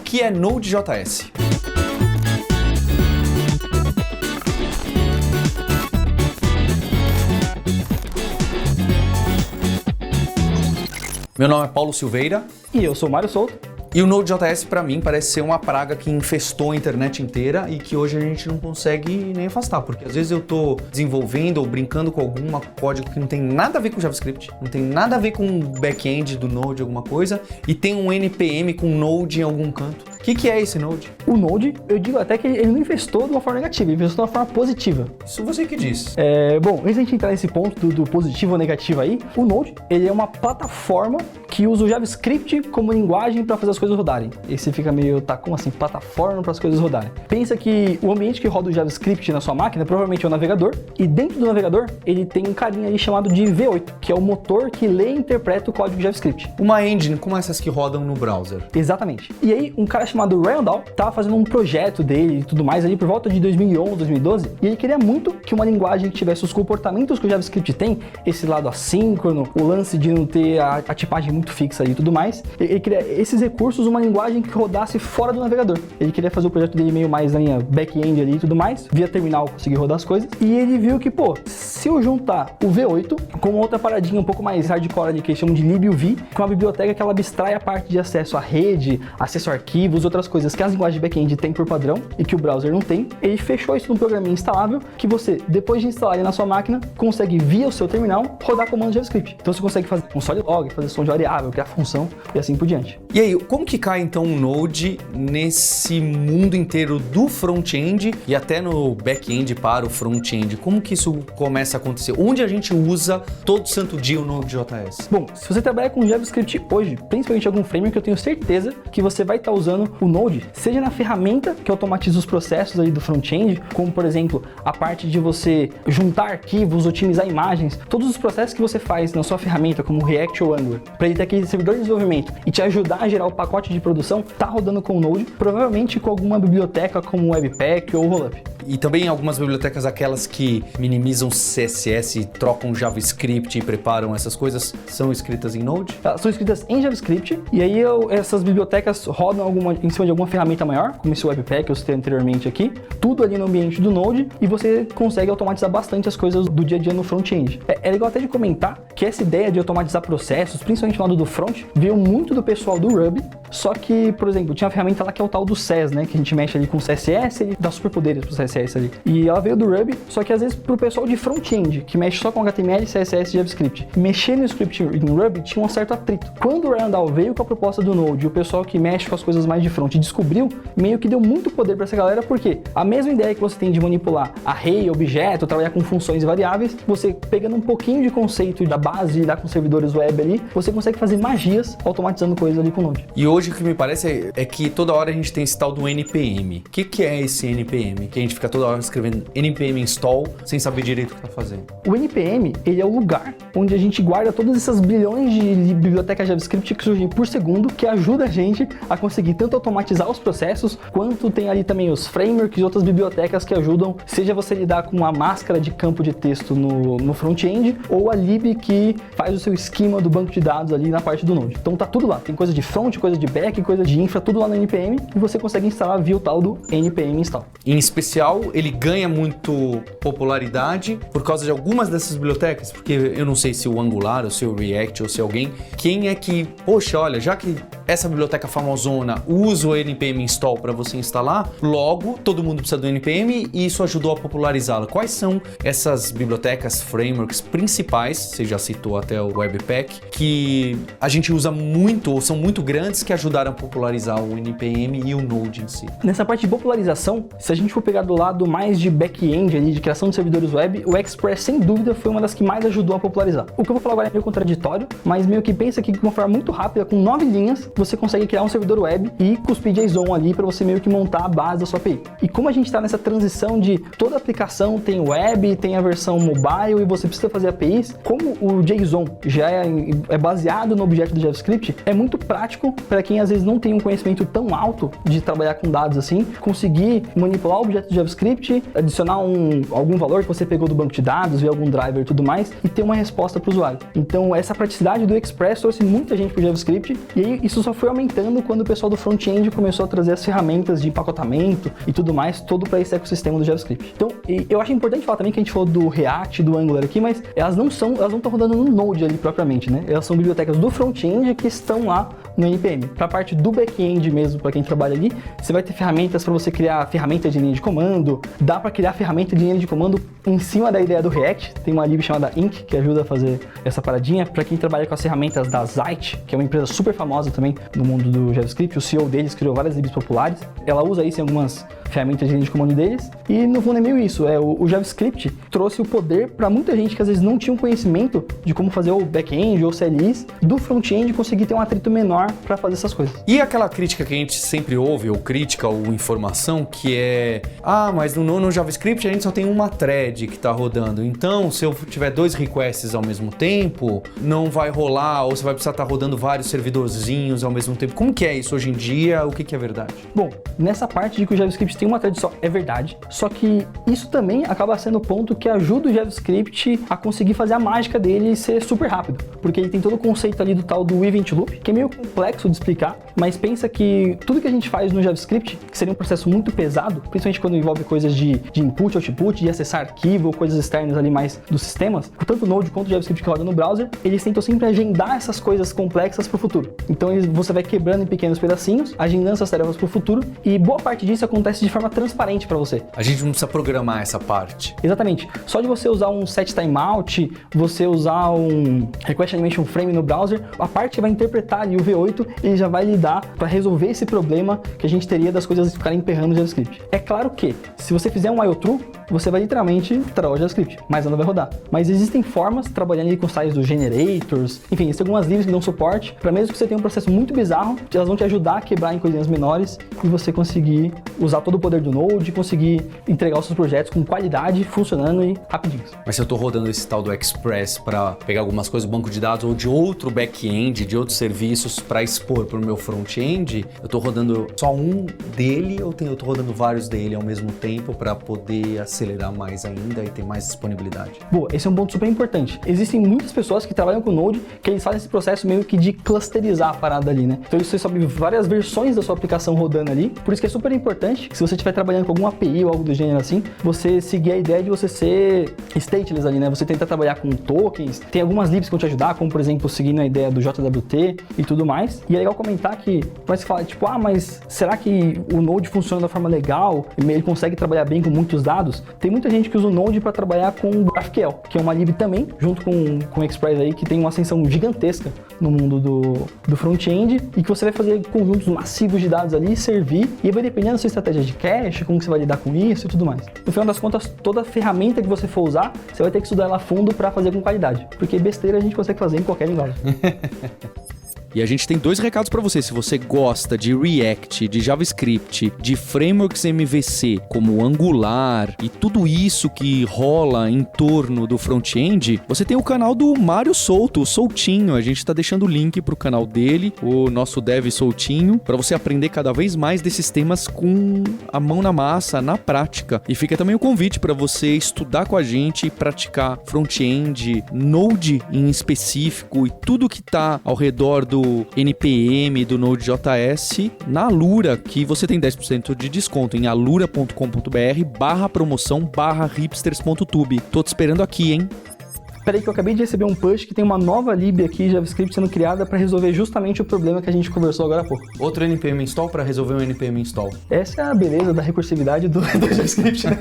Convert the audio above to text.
que é Node.js? Meu nome é Paulo Silveira. E eu sou o Mário Souto. E o Node.js para mim parece ser uma praga que infestou a internet inteira e que hoje a gente não consegue nem afastar, porque às vezes eu tô desenvolvendo ou brincando com algum código que não tem nada a ver com JavaScript, não tem nada a ver com o back-end do Node, alguma coisa, e tem um NPM com Node em algum canto. O que é esse Node? O Node, eu digo até que ele não infestou de uma forma negativa, ele infestou de uma forma positiva. Isso você que diz. Bom, antes de a gente entrar nesse ponto do positivo ou negativo aí, o Node, ele é uma plataforma que usa o JavaScript como linguagem para fazer as coisas rodarem. E você fica meio, como assim, plataforma para as coisas rodarem? Pensa que o ambiente que roda o JavaScript na sua máquina provavelmente é o navegador, e dentro do navegador ele tem um carinha ali chamado de V8, que é o motor que lê e interpreta o código JavaScript. Uma engine como essas que rodam no browser. Exatamente. E aí, um cara chamado Ryan Dahl estava fazendo um projeto dele e tudo mais ali por volta de 2011, 2012, e ele queria muito que uma linguagem que tivesse os comportamentos que o JavaScript tem, esse lado assíncrono, o lance de não ter a tipagem muito fixa e tudo mais, ele queria esses recursos, uma linguagem que rodasse fora do navegador. Ele queria fazer o projeto dele meio mais na linha back-end ali e tudo mais, via terminal conseguir rodar as coisas, e ele viu que, se eu juntar o V8 com outra paradinha um pouco mais hardcore ali, que eles chamam de libuv, com uma biblioteca que ela abstrai a parte de acesso à rede, acesso a arquivos, outras coisas que as linguagens de back-end têm por padrão e que o browser não tem, ele fechou isso num programinha instalável que você, depois de instalar ele na sua máquina, consegue via o seu terminal rodar comandos de JavaScript. Então você consegue fazer console log, fazer som de variável, criar função e assim por diante. E aí, como que cai então o Node nesse mundo inteiro do front-end e até no back-end para o front-end? Como que isso começa a acontecer? Onde a gente usa todo santo dia o Node.js? Bom, se você trabalha com JavaScript hoje, principalmente algum framework, eu tenho certeza que você vai estar usando o Node, seja na ferramenta que automatiza os processos aí do front-end, como por exemplo, a parte de você juntar arquivos, otimizar imagens, todos os processos que você faz na sua ferramenta, como React ou Angular, para ele ter aquele servidor de desenvolvimento e te ajudar a gerar o pacote de produção, tá rodando com o Node, provavelmente com alguma biblioteca como Webpack ou Rollup. E também algumas bibliotecas, aquelas que minimizam CSS, trocam JavaScript e preparam essas coisas, são escritas em Node? Elas são escritas em JavaScript, e aí essas bibliotecas rodam em cima de alguma ferramenta maior, como esse Webpack que eu citei anteriormente aqui, tudo ali no ambiente do Node, e você consegue automatizar bastante as coisas do dia a dia no front-end. É legal até de comentar que essa ideia de automatizar processos, principalmente no lado do front, veio muito do pessoal do Ruby, só que, por exemplo, tinha uma ferramenta lá que é o tal do SES, né, que a gente mexe ali com CSS, ele dá superpoderes pro CSS ali. E ela veio do Ruby, só que às vezes pro pessoal de front-end, que mexe só com HTML, CSS e JavaScript, mexer no script em Ruby tinha um certo atrito. Quando o Ryan Dahl veio com a proposta do Node, o pessoal que mexe com as coisas mais de front descobriu, meio que deu muito poder para essa galera, porque a mesma ideia que você tem de manipular array, objeto, trabalhar com funções e variáveis, você pegando um pouquinho de conceito da base de lidar com servidores web ali, você consegue fazer magias automatizando coisas ali com o Node. E hoje o que me parece é que toda hora a gente tem esse tal do NPM. O que é esse NPM? Que a gente fica toda hora escrevendo NPM install sem saber direito o que tá fazendo. O NPM, ele é o lugar onde a gente guarda todas essas bilhões de bibliotecas JavaScript que surgem por segundo, que ajuda a gente a conseguir tanto automatizar os processos, quanto tem ali também os frameworks e outras bibliotecas que ajudam, seja você lidar com uma máscara de campo de texto no front-end, ou a lib que faz o seu esquema do banco de dados ali na parte do Node. Então tá tudo lá, tem coisa de front, coisa de back, coisa de infra, tudo lá no NPM, e você consegue instalar via o tal do NPM install. Em especial, ele ganha muito popularidade por causa de algumas dessas bibliotecas, porque eu não sei se o Angular, ou se o React, ou se alguém, quem é que, poxa, olha, já que essa biblioteca famosona usa o NPM install para você instalar, logo todo mundo precisa do NPM e isso ajudou a popularizá-la. Quais são essas bibliotecas, frameworks principais, você já citou até o Webpack, que a gente usa muito ou são muito grandes que ajudaram a popularizar o NPM e o Node em si? Nessa parte de popularização, se a gente for pegar do lado mais de back-end ali, de criação de servidores web, o Express sem dúvida foi uma das que mais ajudou a popularizar. O que eu vou falar agora é meio contraditório, mas meio que pensa que de uma forma muito rápida, com 9 linhas, você consegue criar um servidor web e cuspir JSON ali para você meio que montar a base da sua API. E como a gente está nessa transição de toda aplicação tem web, tem a versão mobile e você precisa fazer APIs, como o JSON já é baseado no objeto do JavaScript, é muito prático para quem às vezes não tem um conhecimento tão alto de trabalhar com dados assim, conseguir manipular o objeto do JavaScript, adicionar algum valor que você pegou do banco de dados, ver algum driver e tudo mais, e ter uma resposta para o usuário. Então essa praticidade do Express trouxe muita gente para o JavaScript, e aí isso só foi aumentando quando o pessoal do front-end começou a trazer as ferramentas de empacotamento e tudo mais, todo para esse ecossistema do JavaScript. Então, eu acho importante falar também que a gente falou do React, do Angular aqui, mas elas não estão rodando no Node ali propriamente, né? Elas são bibliotecas do front-end que estão lá no NPM. Para a parte do back-end mesmo, para quem trabalha ali, você vai ter ferramentas para você criar ferramentas de linha de comando, dá para criar ferramenta de linha de comando em cima da ideia do React, tem uma lib chamada Ink que ajuda a fazer essa paradinha. Para quem trabalha com as ferramentas da Zite, que é uma empresa super famosa também no mundo do JavaScript, o CEO deles criou várias libs populares, ela usa isso em algumas ferramentas de linha de comando deles, e no fundo é meio isso, o JavaScript trouxe o poder para muita gente que às vezes não tinha um conhecimento de como fazer o back-end ou CLIs, do front-end conseguir ter um atrito menor para fazer essas coisas. E aquela crítica que a gente sempre ouve, ou crítica ou informação, que é mas no JavaScript a gente só tem uma thread que está rodando, então se eu tiver 2 requests ao mesmo tempo, não vai rolar, ou você vai precisar estar rodando vários servidorzinhos ao mesmo tempo. Como que é isso hoje em dia? O que é verdade? Bom, nessa parte de que o JavaScript tem uma thread só, é verdade, só que isso também acaba sendo o ponto que ajuda o JavaScript a conseguir fazer a mágica dele ser super rápido, porque ele tem todo o conceito ali do tal do event loop, que é meio complexo de explicar, mas pensa que tudo que a gente faz no JavaScript, que seria um processo muito pesado, principalmente quando envolve coisas de input, output, de acessar arquivo ou coisas externas ali mais dos sistemas, tanto o Node quanto o JavaScript que roda no browser, eles tentam sempre agendar essas coisas complexas para o futuro. Então você vai quebrando em pequenos pedacinhos, agendando essas tarefas para o futuro, e boa parte disso acontece de forma transparente para você. A gente não precisa programar essa parte. Exatamente. Só de você usar um set timeout, você usar um request animation frame no browser, a parte que vai interpretar ali o V8, ele já vai lidar para resolver esse problema que a gente teria das coisas ficarem emperrando o JavaScript. É claro que, se você fizer um while true, você vai literalmente travar o JavaScript, mas ela vai rodar. Mas existem formas, trabalhando ali com os styles dos generators, enfim, existem algumas libs que dão suporte, para mesmo que você tenha um processo muito bizarro, elas vão te ajudar a quebrar em coisinhas menores e você conseguir usar todo o poder do Node, conseguir entregar os seus projetos com qualidade, funcionando e rapidinho. Mas se eu estou rodando esse tal do Express para pegar algumas coisas do banco de dados ou de outro back-end, de outros serviços para expor para o meu front-end, eu estou rodando só um dele ou eu estou rodando vários dele ao mesmo tempo para poder acelerar mais ainda e ter mais disponibilidade? Boa, esse é um ponto super importante. Existem muitas pessoas que trabalham com Node que eles fazem esse processo meio que de clusterizar a parada ali, né? Então você sobe várias versões da sua aplicação rodando ali, por isso que é super importante que se você estiver trabalhando com alguma API ou algo do gênero assim, você seguir a ideia de você ser stateless ali, né? Você tenta trabalhar com tokens, tem algumas libs que vão te ajudar, como por exemplo, seguindo a ideia do JWT e tudo mais. E é legal comentar que vai se falar, tipo, mas será que o Node funciona da forma legal? Ele consegue trabalhar bem com muitos dados? Tem muita gente que usa o Node para trabalhar com GraphQL, que é uma lib também, junto com o Express aí, que tem uma ascensão gigantesca no mundo do front-end e que você vai fazer conjuntos massivos de dados ali, servir, e vai dependendo da sua estratégia de cache, como que você vai lidar com isso e tudo mais. No final das contas, toda ferramenta que você for usar, você vai ter que estudar ela a fundo para fazer com qualidade, porque besteira a gente consegue fazer em qualquer linguagem. E a gente tem 2 recados para você. Se você gosta de React, de JavaScript, de frameworks MVC, como Angular e tudo isso que rola em torno do front-end, você tem o canal do Mário Souto, o Soutinho. A gente tá deixando o link pro canal dele, o nosso dev Soutinho, para você aprender cada vez mais desses temas com a mão na massa, na prática. E fica também o convite para você estudar com a gente e praticar front-end, Node em específico e tudo que tá ao redor do NPM, do Node.js na Alura, que você tem 10% de desconto em alura.com.br/promoção/hipsters.tube. Tô te esperando aqui, hein? Peraí que eu acabei de receber um push que tem uma nova lib aqui, JavaScript, sendo criada para resolver justamente o problema que a gente conversou agora há pouco. Outro NPM install para resolver um NPM install. Essa é a beleza da recursividade do JavaScript, né?